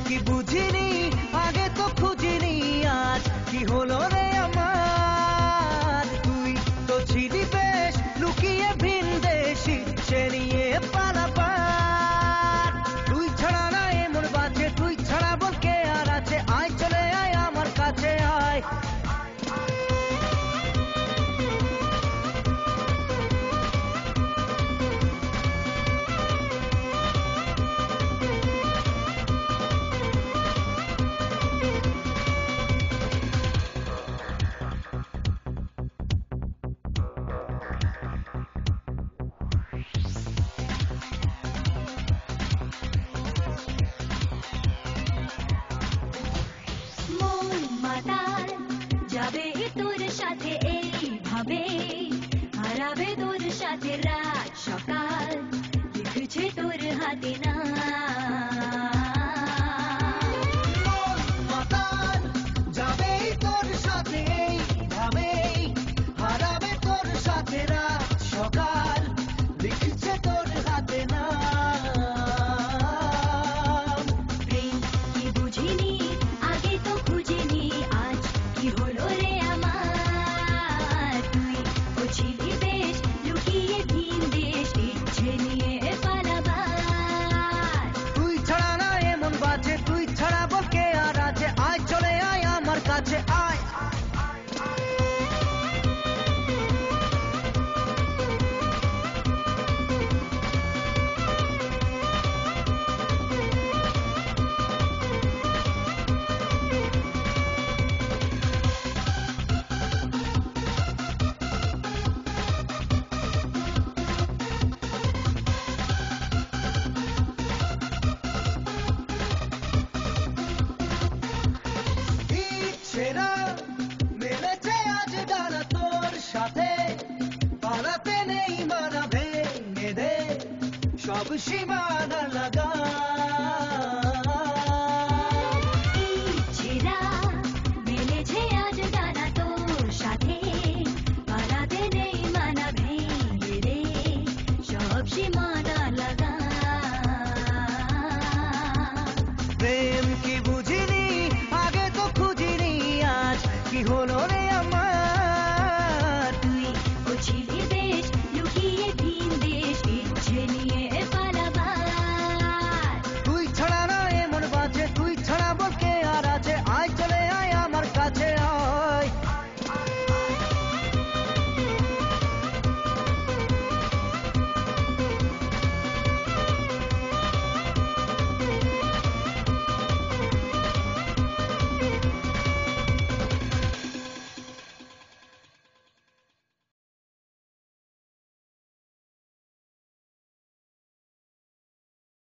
কি বুঝিনি আগে তো খুঁজিনি, আজ কি হলো রে আমার? তুই তো ছিলি বেশ লুকিয়ে ভিন দেশ, ইচ্ছে নিয়ে পালাবার। তুই ছাড়া না এমন বাজে, তুই ছাড়া বল কে আর আছে? আয় চলে আয় আমার কাছে আয়। যাবে তোর সাথে এইভাবে, হারাবে তোর সাথে রাত সকাল, দেখছে তোর হাতে না। যাবে তোর সাথে এইভাবে, হারাবে তোর সাথে রাত সকাল, দেখছে তোর হাতে না। কাছে আয়। মেলেছে আজ ডানা তোর সাথে, পালাতে নেই মানা, ভেঙে দে সব সীমানা লাগা।